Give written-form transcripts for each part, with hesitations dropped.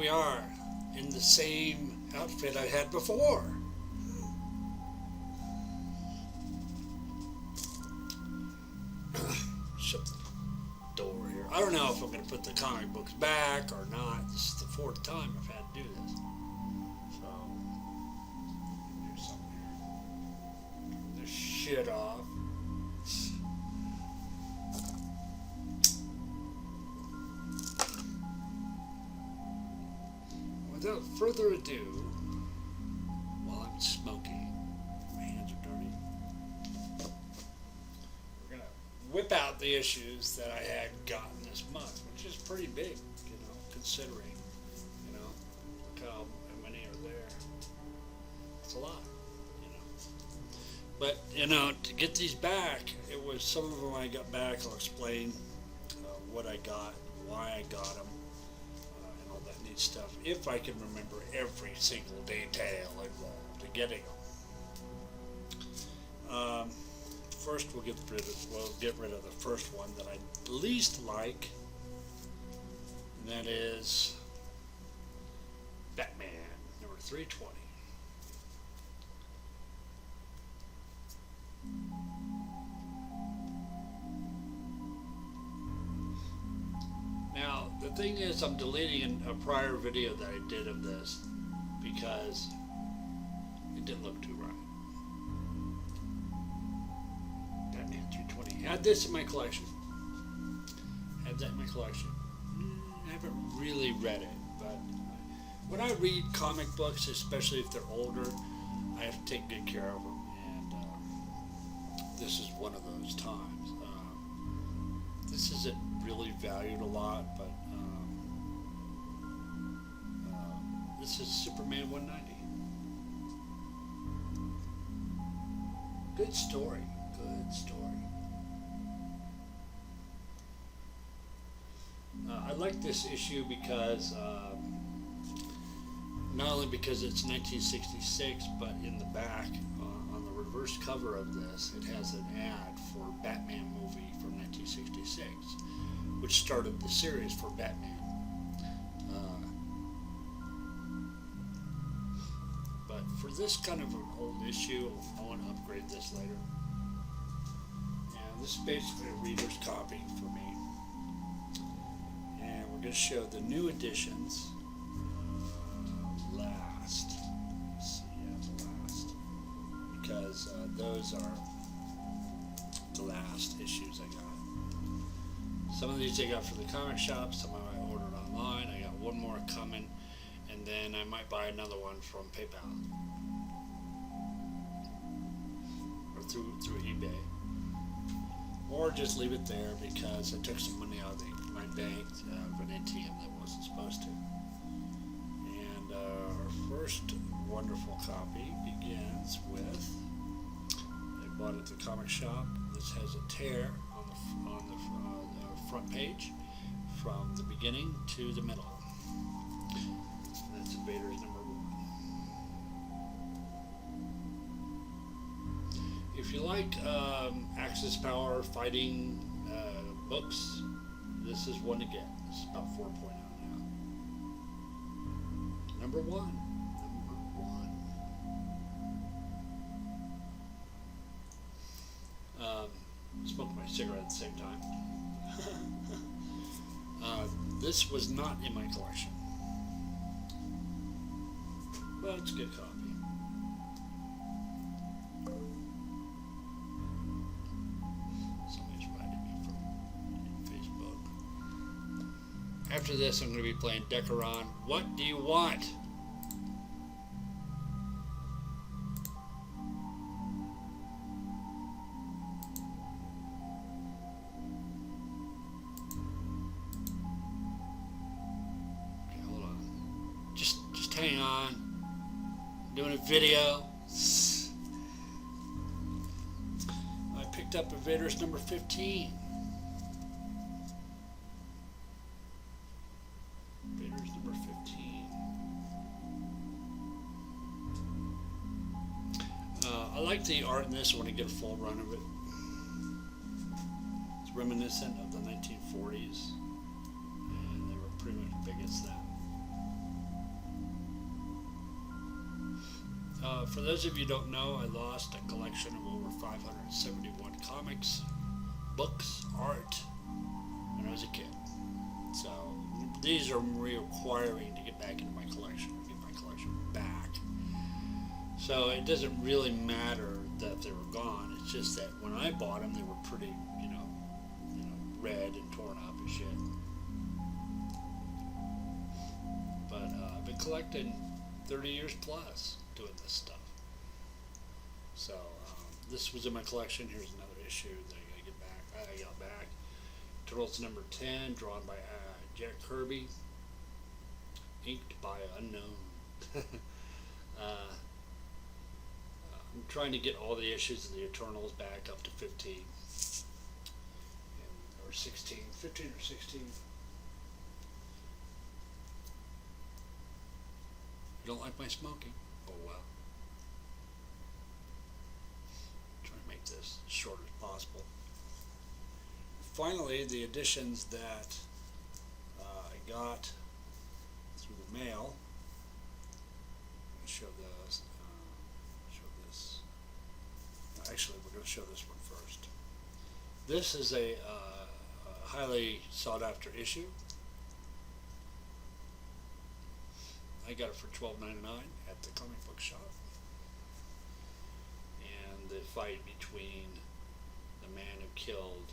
we are in the same outfit I had before. Shut the door here. I don't know if I'm going to put the comic books back or not. This is the fourth time I've had to do this. So, do something here. Turn this shit off. Without further ado, while I'm smoking, my hands are dirty, we're going to whip out the issues that I had gotten this month, which is pretty big, considering, look how many are there. It's a lot, But, to get these back, it was some of them I got back. I'll explain what I got, why I got them. Stuff, if I can remember every single detail involved in getting them. First, we'll get rid of the first one that I least like, and that is Batman number 320. Now, the thing is, I'm deleting a prior video that I did of this because it didn't look too right. Batman 320. Had this in my collection. Had that in my collection. I haven't really read it, but when I read comic books, especially if they're older, I have to take good care of them, and this is one of those times. This isn't really valued a lot, but this is Superman 190. Good story. Good story. I like this issue because not only because it's 1966, but in the back, on the reverse cover of this, it has an ad for a Batman movie from 1966, which started the series for Batman. But for this kind of an old issue, I want to upgrade this later. And this is basically a reader's copy for me. And we're going to show the new editions last. Let's see, the last. Because those are the last issues I got. Some of these I got from the comic shop, some I ordered online. I got one more coming, and then I might buy another one from PayPal or through eBay, or just leave it there because I took some money out of my bank of an ATM that wasn't supposed to. And our first wonderful copy begins with, I bought it at the comic shop. This has a tear on the front page from the beginning to the middle. That's Invader's number 1. If you like Axis Power fighting books, this is one to get. This is about 4.0 now. Number 1. Smoked my cigarette at the same time. This was not in my collection, but it's a good copy. Somebody's writing me from Facebook. After this, I'm going to be playing Decaron. What do you want? Hang on, I'm doing a video. I picked up Invaders number 15. Invaders number 15. I like the art in this. I want to get a full run of it. It's reminiscent of the 1940s, and they were pretty much big as that. For those of you who don't know, I lost a collection of over 571 comics, books, art when I was a kid. So these are requiring to get back into my collection, get my collection back. So it doesn't really matter that they were gone. It's just that when I bought them, they were pretty, red and torn up and shit. But I've been collecting 30 years plus doing this stuff. So this was in my collection. Here's another issue that I got back. Turtles number 10, drawn by Jack Kirby, inked by unknown. I'm trying to get all the issues of the Eternals back up to 15. Or 16. 15 or 16. You don't like my smoking? Oh well. Try to make this as short as possible. Finally, the editions that I got through the mail. I'll show those. Show this. Actually, we're going to show this one first. This is a highly sought after issue. I got it for $12.99 at the comic book shop. And the fight between the man who killed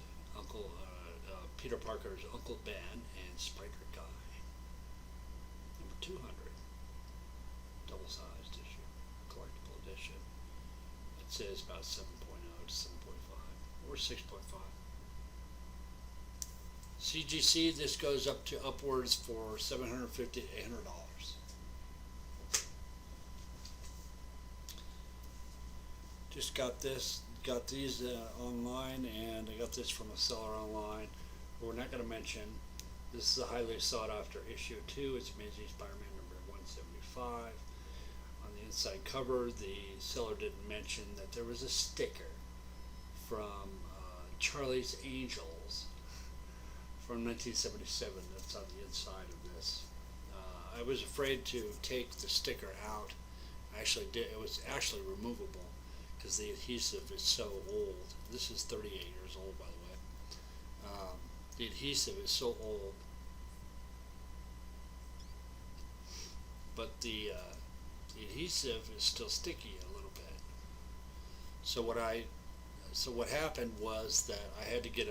Peter Parker's Uncle Ben and Spider Guy. Number 200. Double-sized issue. Collectible edition. It says about 7.0 to 7.5 or 6.5. CGC, this goes up to upwards for $750 to $800. Just got these online, and I got this from a seller online. We're not going to mention. This is a highly sought after issue 2. It's Amazing Spider-Man number 175. On the inside cover, the seller didn't mention that there was a sticker from Charlie's Angels from 1977. That's on the inside of this. I was afraid to take the sticker out. I actually did. It was actually removable because the adhesive is so old. This is 38 years old, by the way. The adhesive is so old, but the adhesive is still sticky a little bit. So what happened was that I had to get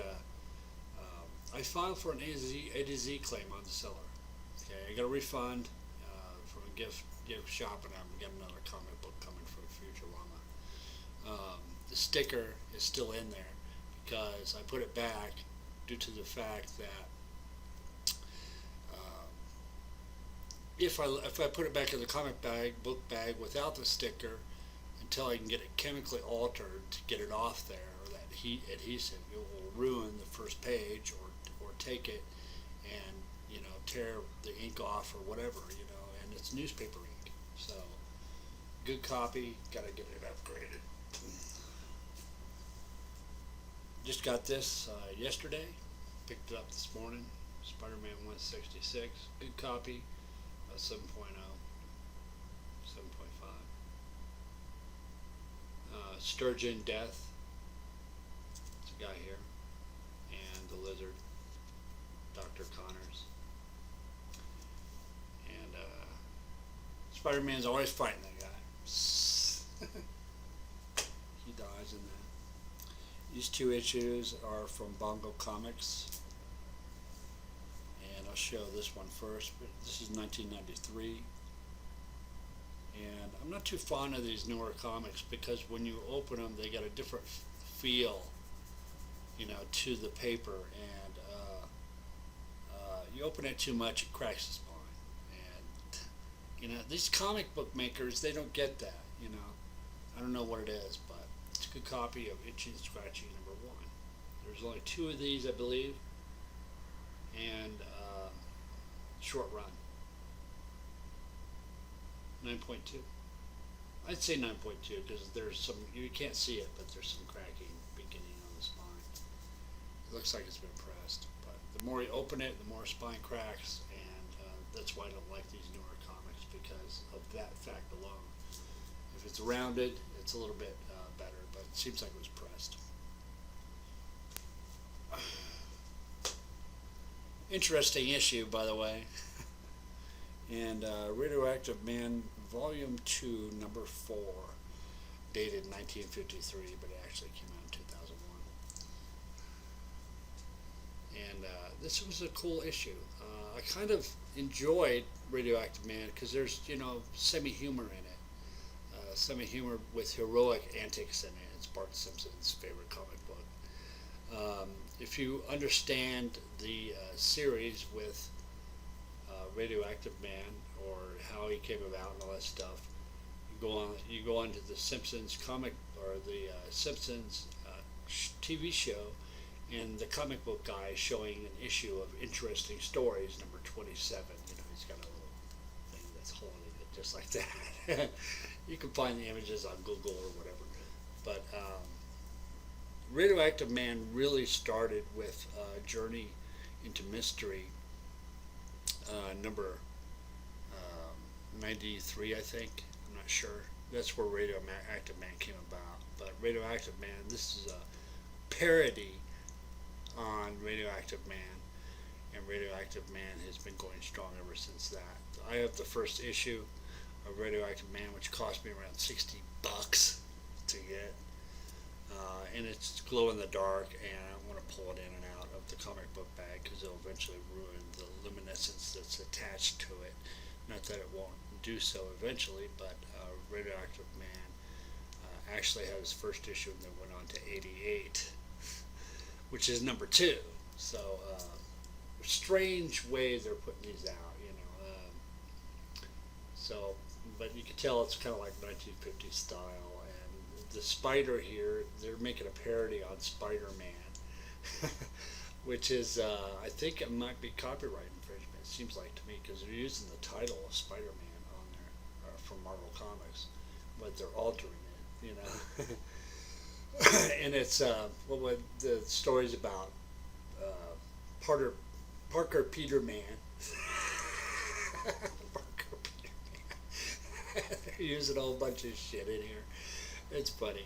I filed for an A to Z claim on the seller. Okay, I got a refund from a gift shop, and I'm getting another comic book coming from Futurama. The sticker is still in there because I put it back due to the fact that if I put it back in the book bag without the sticker until I can get it chemically altered to get it off there, or that adhesive, it will ruin the first page or take it and tear the ink off or whatever, and it's newspaper ink. So good copy, gotta get it upgraded. Just got this yesterday, picked it up this morning. Spider-Man 166, good copy, 7.0, 7.5. Sturgeon Death, it's a guy here, and the Lizard, Dr. Connors. And Spider-Man's always fighting that guy. He dies in that. These two issues are from Bongo Comics. And I'll show this one first, but this is 1993. And I'm not too fond of these newer comics because when you open them, they got a different feel, to the paper. And you open it too much, it cracks the spine. And these comic book makers, they don't get that. I don't know what it is, but it's a good copy of Itchy and Scratchy number 1. There's only 2 of these, I believe, and short run. 9.2. I'd say 9.2 because there's some, you can't see it, but there's some cracking beginning on the spine. It looks like it's been pressed, but the more you open it, the more spine cracks, and that's why I don't like these newer comics, because of that fact alone. If it's rounded, it's a little bit better, but it seems like it was pressed. Interesting issue, by the way. And Radioactive Man, Volume 2, Number 4, dated 1953, but it actually came out in 2001. And this was a cool issue. I kind of enjoyed Radioactive Man because there's, semi-humor in it. Semi-humor with heroic antics in it. It's Bart Simpson's favorite comic book. If you understand the series with Radioactive Man or how he came about and all that stuff, you go on to the Simpsons comic or the Simpsons TV show, and the comic book guy is showing an issue of Interesting Stories, number 27. He's got a little thing that's holding it just like that. You can find the images on Google or whatever. But Radioactive Man really started with Journey into Mystery, number 93, I think. I'm not sure. That's where Radioactive Man came about. But Radioactive Man, this is a parody on Radioactive Man, and Radioactive Man has been going strong ever since that. I have the first issue of Radioactive Man, which cost me around $60 to get, and it's glow in the dark, and I want to pull it in and out of the comic book bag because it'll eventually ruin the luminescence that's attached to it. Not that it won't do so eventually, but Radioactive Man actually had his first issue and then went on to 88, which is number 2. So, strange way they're putting these out, so, but you can tell it's kind of like 1950s style. And the spider here, they're making a parody on Spider-Man, which is, I think it might be copyright infringement, it seems like to me, because they're using the title of Spider-Man on there from Marvel Comics, but they're altering it, and it's what the story's about Parker Peterman. Parker Peterman. They're using a whole bunch of shit in here. It's funny,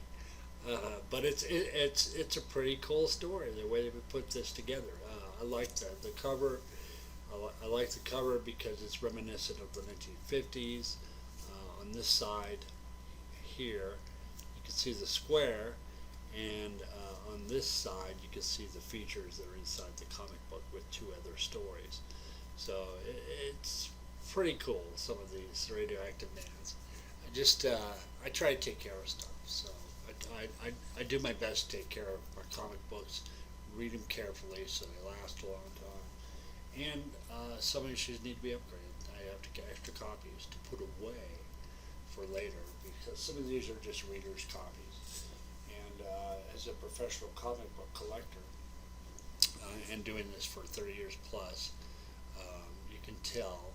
but it's a pretty cool story. The way they would put this together. I like the cover. I like the cover because it's reminiscent of the 1950s. On this side here, you can see the square, and on this side you can see the features that are inside the comic book with 2 other stories. So it's pretty cool, some of these Radioactive Mans. I try to take care of stuff, so I do my best to take care of my comic books, read them carefully so they last a long time, and some issues need to be upgraded. I have to get extra copies to put away for later, because some of these are just readers' copies. And as a professional comic book collector, and doing this for 30 years plus, you can tell,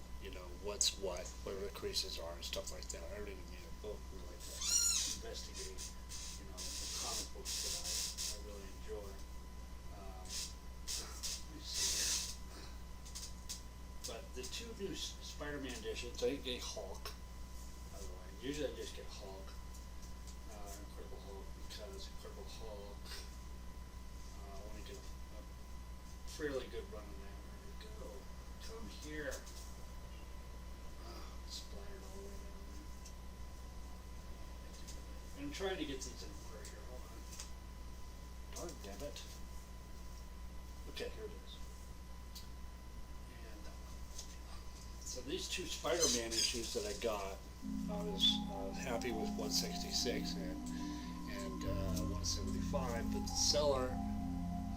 what's what the creases are and stuff like that. I don't even need a book really to investigate, the comic books that I really enjoy. Let me see. But the 2 new Spider-Man editions, I didn't get Hulk, by the way. Usually I just get Hulk, Incredible Hulk, because Incredible Hulk, I want to get a fairly good run on that. Where to go? Come here. Splattered all the way down there. And I'm trying to get these in order here. Hold on. Darn damn it. Okay, here it is. And so these 2 Spider-Man issues that I got, I was happy with 166 and 175, but the seller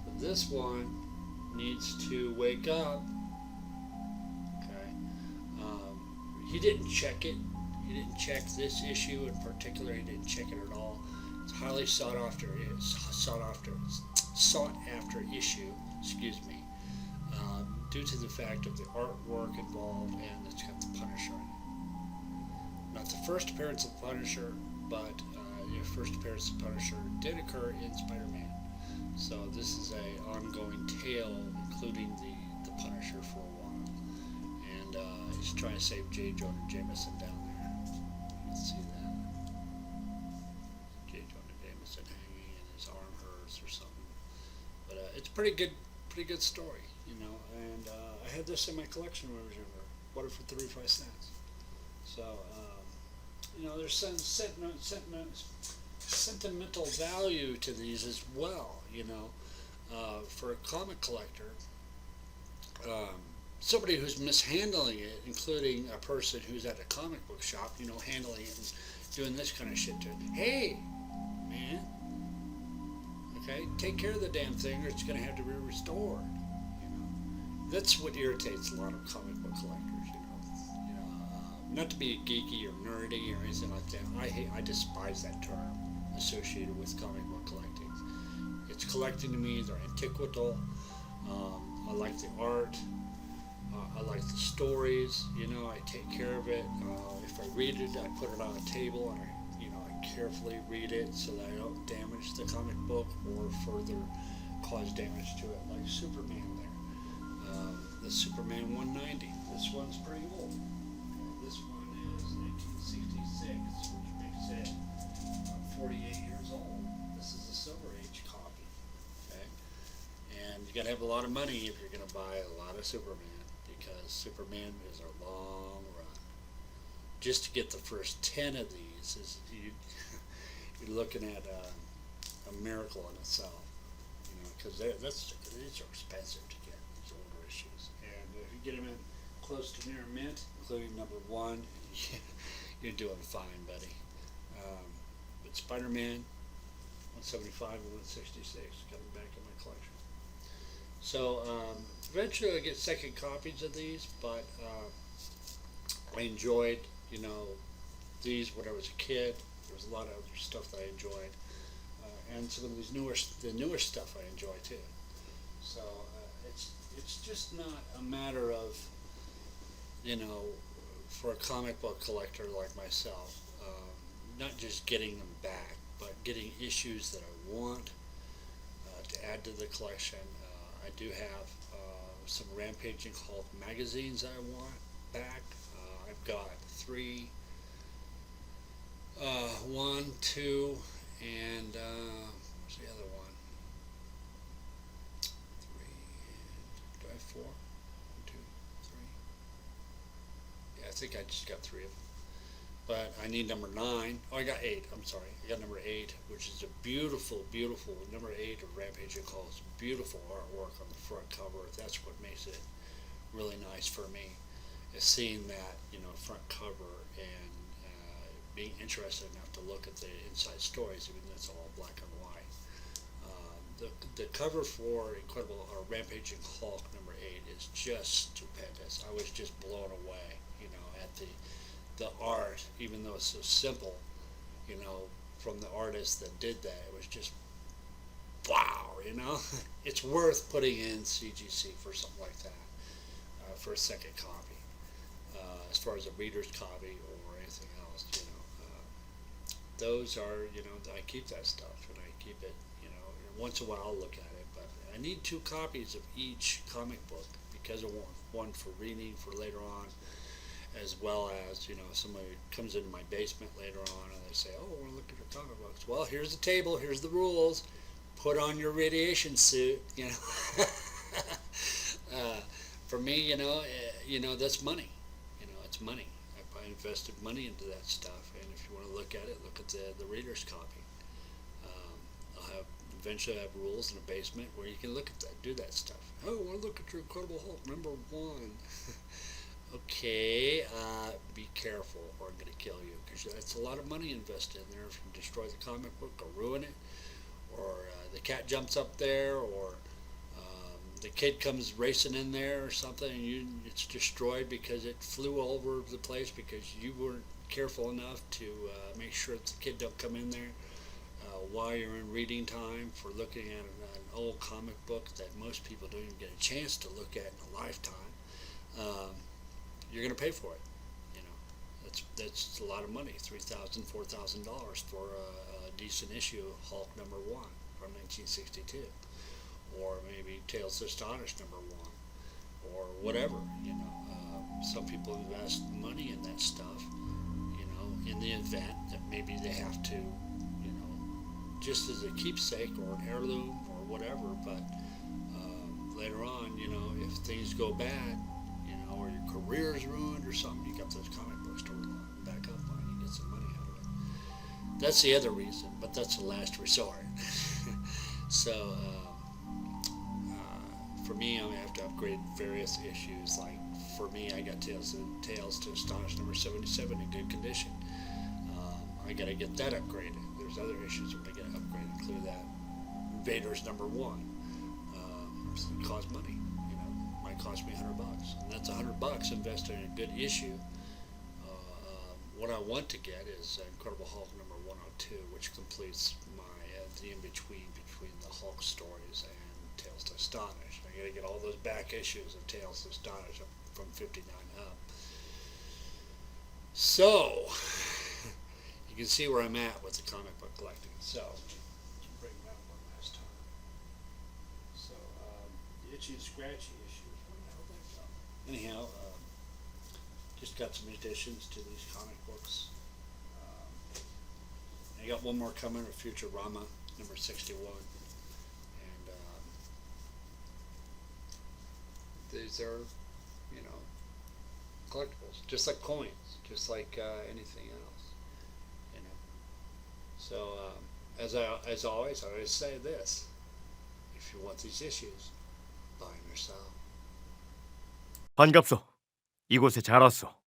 for this one needs to wake up. Okay, he didn't check it. He didn't check this issue in particular. He didn't check it at all. It's highly sought after issue. Excuse me. Due to the fact of the artwork involved, and it's got the Punisher in it. Not the first appearance of Punisher, but the first appearance of Punisher did occur in Spider-Man. So this is a ongoing tale, including the Punisher for a while, and he's trying to save J. Jonah Jameson down there. You can see that. it's a pretty good story, you know. And I had this in my collection when I was younger. Bought it for 35 cents. So you know, there's some sentimental value to these as well. You know, for a comic collector, um, somebody who's mishandling it, including a person who's at a comic book shop, you know, handling it and doing this kind of shit to it. Hey, man, okay, take care of the damn thing, or it's going to have to be restored. You know, that's what irritates a lot of comic book collectors. Not to be geeky or nerdy or anything like that. I despise that term associated with comic book collecting. It's collecting to me. They're antiquatal. I like the art. I like the stories. You know, I take care of it. If I read it, I put it on a table and I carefully read it so that I don't damage the comic book or further cause damage to it. Like Superman there, the Superman 190. This one's pretty old. This one is 1966, which makes it 48 years old. This is a Silver Age copy. Okay, and you got to have a lot of money if you're going to buy a lot of Superman, because Superman is a long run. Just to get the first 10 of these you're looking at a miracle in itself. You know, because these are expensive to get, these older issues, and if you get them in close to near mint, including number 1, you're doing fine, buddy. But Spider-Man 175 and 166 coming back in my collection. So eventually I get second copies of these, but I enjoyed, you know, these when I was a kid. There was a lot of other stuff that I enjoyed, and some of these the newer stuff I enjoy too. So it's just not a matter of, you know, for a comic book collector like myself, not just getting them back, but getting issues that I want to add to the collection. I do have some Rampaging Hulk magazines I want back. I've got 3, 1, 2, and what's the other one? 3, do I have 4? 1, 2, 3. Yeah, I think I just got 3 of them. But I need number 9. Oh, I got 8. I'm sorry. I got number 8, which is a beautiful, beautiful number 8 of Rampaging Hulk's beautiful artwork on the front cover. That's what makes it really nice for me, is seeing that, you know, front cover and being interested enough to look at the inside stories, even though it's all black and white. The cover for Rampaging Hulk number 8 is just stupendous. I was just blown away, you know, at the art, even though it's so simple, you know, from the artist that did that. It was just wow, you know. It's worth putting in CGC for something like that, for a second copy, as far as a reader's copy or anything else, you know. Those are, you know, I keep that stuff, and I keep it, you know, once in a while I'll look at it, but I need 2 copies of each comic book because of one for reading for later on, as well as, you know, somebody comes into my basement later on and they say, oh, I want to look at your comic books. Well, here's the table, here's the rules, put on your radiation suit, you know. For me, you know, that's money. You know, it's money. I invested money into that stuff, and if you want to look at it, look at the reader's copy. I'll eventually have rules in the basement where you can look at that, do that stuff. Oh, I want to look at your Incredible Hulk number 1. Okay, be careful or I'm going to kill you, because that's a lot of money invested in there. If you destroy the comic book or ruin it, or the cat jumps up there, or the kid comes racing in there or something, and it's destroyed because it flew all over the place because you weren't careful enough to make sure that the kid don't come in there while you're in reading time for looking at an old comic book that most people don't even get a chance to look at in a lifetime. You're going to pay for it. You know, that's a lot of money, $3,000, $4,000 for a decent issue of Hulk number 1 from 1962, or maybe Tales to Astonish number 1, or whatever. You know, some people invest money in that stuff. You know, in the event that maybe they have to, you know, just as a keepsake or an heirloom or whatever, but later on, if things go bad, or your career is ruined or something, you got those comic books to back up on, you get some money out of it. That's the other reason, but that's the last resort. So for me, I have to upgrade various issues. Like for me, I got Tales to Astonish number 77 in good condition. I got to get that upgraded. There's other issues I'm going to get upgraded, include that. Invaders number 1. It costs money. Might cost me $100, and that's $100 invested in a good issue. What I want to get is Incredible Hulk number 102, which completes my the in between the Hulk stories and Tales to Astonish. I got to get all those back issues of Tales to Astonish from 59 up. So you can see where I'm at with the comic book collecting. So let's bring that one last time. So the itchy and scratchy issues. Where the hell did that go? Anyhow, just got some additions to these comic books. I got one more coming, a Futurama number 61, and these are, collectibles, just like coins, just like anything else, So as always, I always say this: if you want these issues, buy them yourself. 반갑소. 이곳에 잘 왔소.